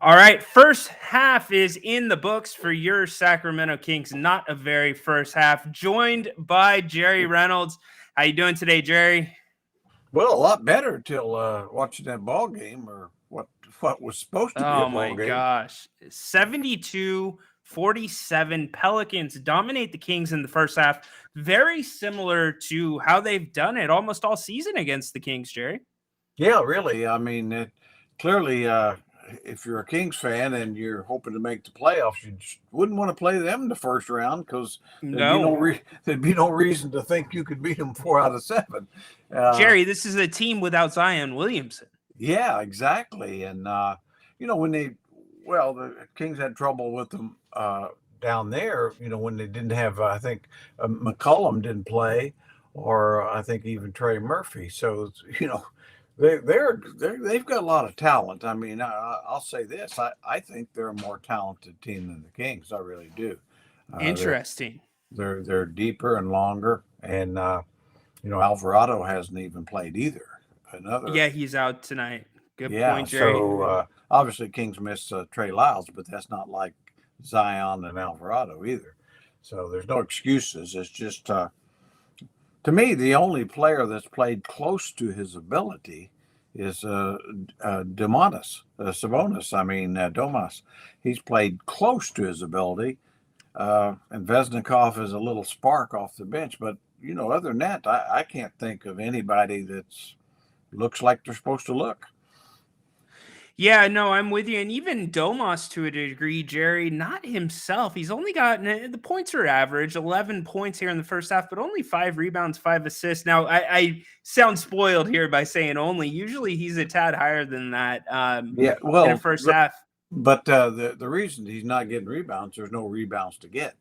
All right, first half is in the books for your Sacramento Kings. Not a very first half. Joined by Jerry Reynolds. How you doing today, Jerry? Well, a lot better till watching that ball game, or what was supposed to be a Oh ball my game. gosh. 72-47. Pelicans dominate the Kings in the first half. Very similar to how they've done it almost all season against the Kings, Jerry. Yeah, really. I mean, clearly, if you're a Kings fan and you're hoping to make the playoffs, you just wouldn't want to play them in the first round because No. there'd be no reason to think you could beat them 4 out of 7. Uh, Jerry, this is a team without Zion Williamson. yeah, exactly. And when the Kings had trouble with them down there. When they didn't have, I think McCollum didn't play, or I think even Trey Murphy. So they've got a lot of talent. I mean, I'll say this: I think they're a more talented team than the Kings. I really do. Uh, they're Interesting. they're deeper and longer, and Alvarado hasn't even played either. Another Yeah, he's out tonight. Good Yeah, point, Jerry. so obviously Kings missed Trey Lyles, but that's not like Zion and Alvarado either. So there's no excuses. It's just to me the only player that's played close to his ability is Demonis, Sabonis. I mean Domas. He's played close to his ability, and Vesnikov is a little spark off the bench. But other than that, I can't think of anybody that's looks like they're supposed to look. Yeah, no, I'm with you. And even Domas to a degree, Jerry, not himself. He's only gotten the points are average, 11 points here in the first half, but only 5 rebounds, 5 assists. Now, I sound spoiled here by saying only. Usually he's a tad higher than that Yeah, in a well, first half. but the reason he's not getting rebounds, there's no rebounds to get.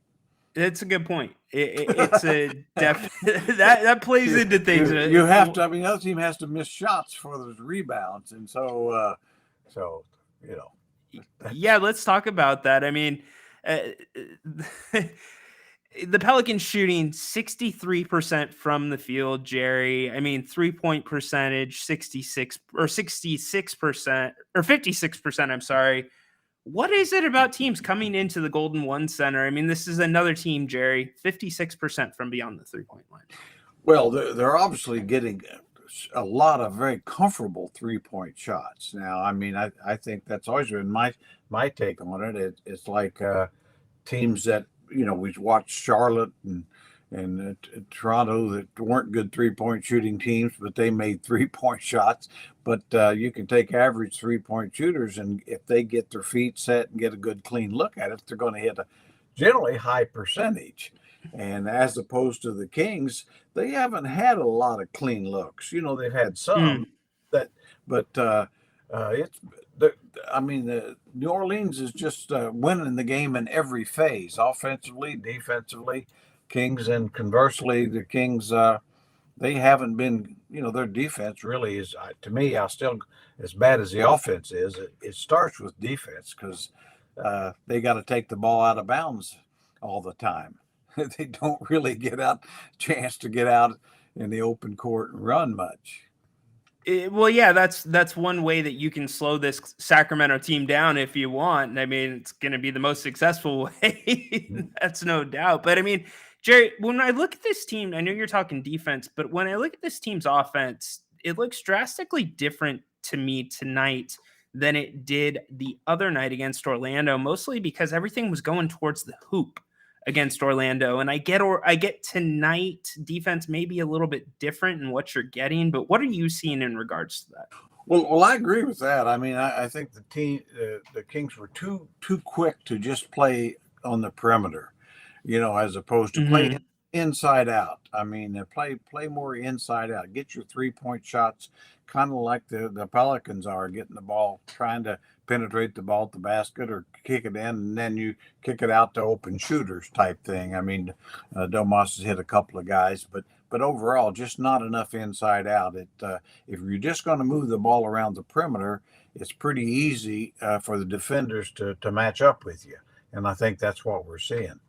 It's a good point. It's a that plays you, into things. you have to. I mean, the other team has to miss shots for those rebounds, and so you know Yeah, that's let's talk about that. I mean, uh, the Pelicans shooting 63% from the field, Jerry. I mean, 3-point percentage, 66% or 56%. I'm sorry. What is it about teams coming into the Golden One Center? I mean, this is another team, Jerry, 56% from beyond the 3-point line. well, they're obviously getting a lot of very comfortable 3-point shots. Now, I mean, I think that's always been my take on it. It's like teams that we've watched Charlotte and Toronto that weren't good 3-point shooting teams, but they made 3-point shots. But you can take average 3-point shooters, and if they get their feet set and get a good clean look at it, they're going to hit a generally high percentage. And as opposed to the Kings, they haven't had a lot of clean looks. They've had some Mm. that, but it's the. I mean, the New Orleans is just winning the game in every phase, offensively, defensively. Kings, and conversely, the Kings they haven't been. Their defense really is to me. I still as bad as the offense is. It starts with defense because they got to take the ball out of bounds all the time. They don't really get out chance to get out in the open court and run much. Well, yeah, that's one way that you can slow this Sacramento team down if you want. I mean, it's going to be the most successful way. That's no doubt. But I mean, Jerry, when I look at this team, I know you're talking defense, but when I look at this team's offense, it looks drastically different to me tonight than it did the other night against Orlando, mostly because everything was going towards the hoop against Orlando. And I get tonight defense maybe a little bit different in what you're getting, but what are you seeing in regards to that? Well, I agree with that. I mean, I think the Kings were too quick to just play on the perimeter, as opposed to play Hmm. inside out. I mean, play more inside out. Get your 3-point shots, kind of like the Pelicans are getting the ball, trying to penetrate the ball at the basket or kick it in, and then you kick it out to open shooters type thing. I mean, Domas has hit a couple of guys, but overall, just not enough inside out. If you're just going to move the ball around the perimeter, it's pretty easy for the defenders to match up with you, and I think that's what we're seeing.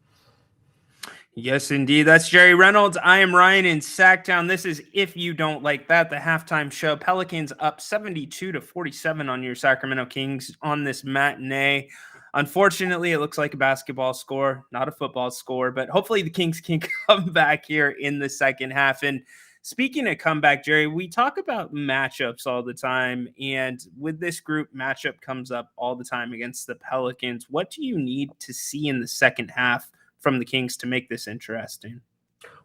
Yes, indeed. That's Jerry Reynolds. I am Ryan in Sacktown. This is If You Don't Like That, the halftime show. Pelicans up 72-47 on your Sacramento Kings on this matinee. Unfortunately, it looks like a basketball score, not a football score, but hopefully the Kings can come back here in the second half. And speaking of comeback, Jerry, we talk about matchups all the time. And with this group, matchup comes up all the time against the Pelicans. What do you need to see in the second half from the Kings to make this interesting?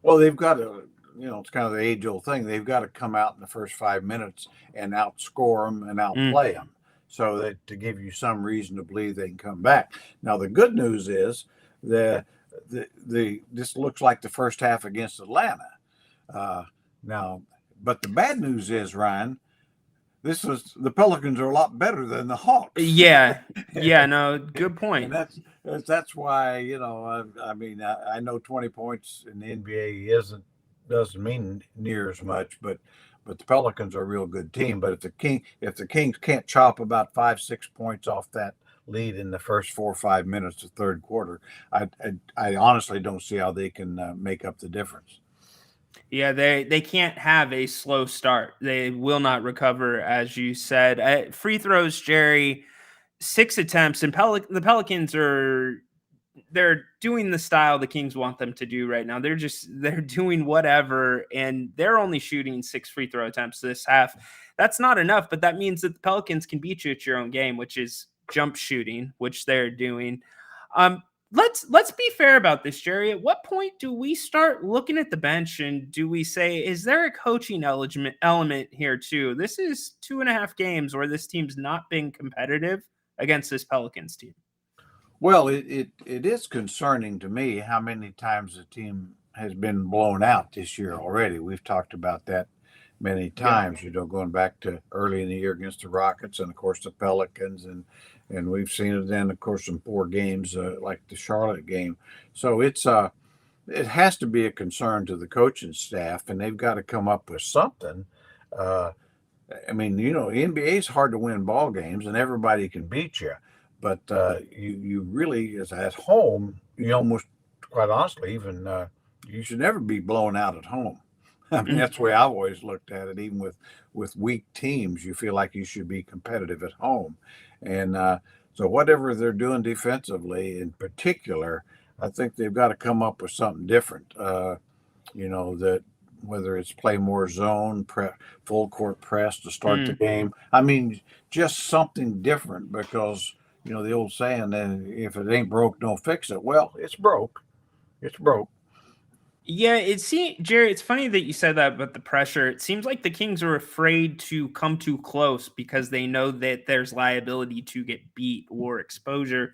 Well, they've got to, it's kind of the age-old thing. They've got to come out in the first 5 minutes and outscore them and outplay them, so that to give you some reason to believe they can come back. Now, the good news is that this looks like the first half against Atlanta. Now, but the bad news is, Ryan, the Pelicans are a lot better than the Hawks. Yeah, no, good point. And that's why, I know 20 points in the NBA doesn't mean near as much, but the Pelicans are a real good team. But if the Kings can't chop about 5-6 points off that lead in the first 4 or 5 minutes of third quarter, I honestly don't see how they can make up the difference. Yeah, they can't have a slow start. They will not recover, as you said. Free throws, Jerry, 6 attempts, and the Pelicans they're doing the style the Kings want them to do right now. They're doing whatever, and they're only shooting 6 free throw attempts this half. That's not enough, but that means that the Pelicans can beat you at your own game, which is jump shooting, which they're doing. Let's be fair about this, Jerry. At what point do we start looking at the bench and do we say, is there a coaching element here too? This is 2.5 games where this team's not been competitive against this Pelicans team. Well, it is concerning to me how many times the team has been blown out this year already. We've talked about that many times, going back to early in the year against the Rockets and, of course, the Pelicans. And we've seen it then, of course, in 4 games like the Charlotte game. So it has to be a concern to the coaching staff, and they've got to come up with something. The NBA is hard to win ball games, and everybody can beat you. But you really, as at home, you almost, quite honestly, even you should never be blown out at home. I mean, that's the way I've always looked at it. Even with weak teams, you feel like you should be competitive at home. And so whatever they're doing defensively in particular, I think they've got to come up with something different. That whether it's play more zone, full court press to start the game. I mean, just something different, because the old saying, if it ain't broke, don't fix it. Well, it's broke. It's broke. Yeah, Jerry, it's funny that you said that about the pressure. It seems like the Kings are afraid to come too close because they know that there's liability to get beat or exposure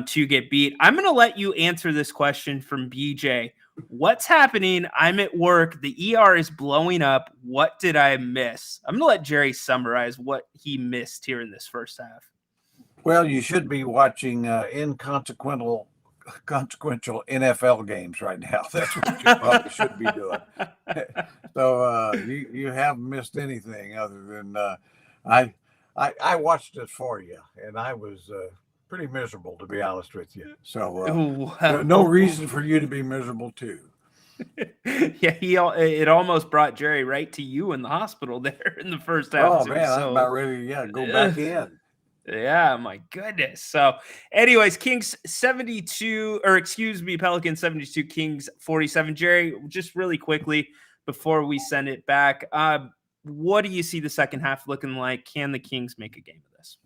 to get beat. I'm going to let you answer this question from BJ. What's happening? I'm at work. The ER is blowing up. What did I miss? I'm going to let Jerry summarize what he missed here in this first half. Well, you should be watching inconsequential NFL games right now. That's what you probably should be doing. So you haven't missed anything other than I watched it for you, and I was pretty miserable, to be honest with you. So no reason for you to be miserable too. Yeah, it almost brought Jerry right to you in the hospital there in the first half. Oh man, I'm about ready to go back in. Yeah, my goodness. So, anyways, Pelicans 72, Kings 47. Jerry, just really quickly before we send it back, what do you see the second half looking like? Can the Kings make a game of this?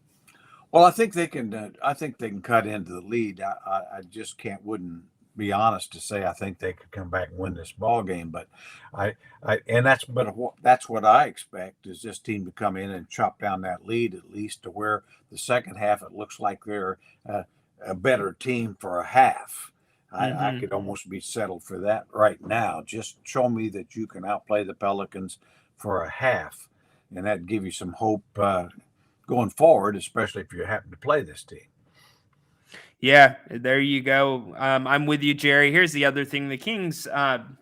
Well, I think they can. I think they can cut into the lead. I just wouldn't be honest to say I think they could come back and win this ball game, but that's what I expect, is this team to come in and chop down that lead, at least to where the second half it looks like they're a better team for a half. I could almost be settled for that right now. Just show me that you can outplay the Pelicans for a half, and that'd give you some hope going forward, especially if you happen to play this team. Yeah, there you go. I'm with you, Jerry. Here's the other thing. The Kings,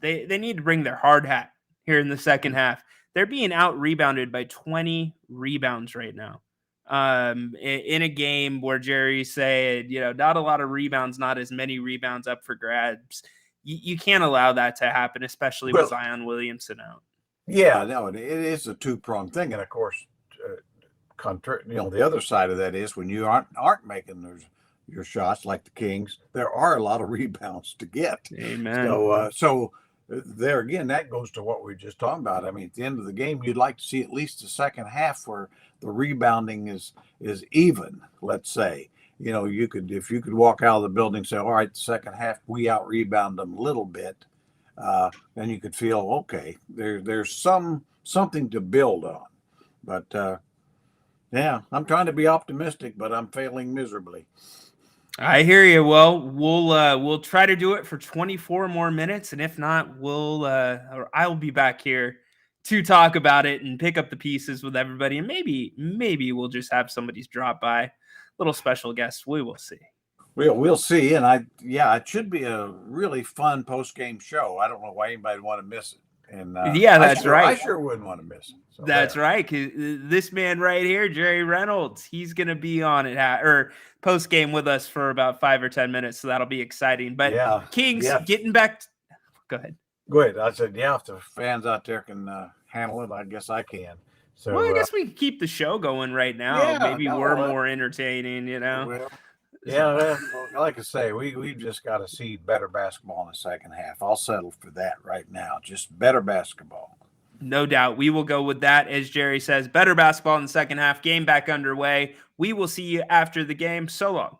they need to bring their hard hat here in the second half. They're being out-rebounded by 20 rebounds right now. In a game where Jerry said, not a lot of rebounds, not as many rebounds up for grabs. you can't allow that to happen, especially with Zion Williamson out. Yeah, no, it is a two-pronged thing. And of course, the other side of that is when you aren't making your shots like the Kings, there are a lot of rebounds to get. Amen. So there again, that goes to what we were just talking about. I mean, at the end of the game, you'd like to see at least the second half where the rebounding is even. Let's say, if you could walk out of the building and say, all right, the second half we out rebound them a little bit, then you could feel okay. There's something to build on, but. Yeah, I'm trying to be optimistic, but I'm failing miserably. I hear you. Well, we'll try to do it for 24 more minutes, and if not, I'll be back here to talk about it and pick up the pieces with everybody, and maybe we'll just have somebody's drop by, little special guest. We will see. We'll see, and it should be a really fun post game show. I don't know why anybody would want to miss it. And that's right. I sure wouldn't want to miss it. So that's right. Cause this man right here, Jerry Reynolds, he's gonna be on it or post game with us for about 5 or 10 minutes, so that'll be exciting. But Kings getting back. Go ahead. Go ahead. I said, if the fans out there can handle it, I guess I can. So I guess we can keep the show going right now. Maybe we're more entertaining, Well, yeah, like I say, we've just got to see better basketball in the second half. I'll settle for that right now. Just better basketball. No doubt. We will go with that. As Jerry says, better basketball in the second half. Game back underway. We will see you after the game. So long.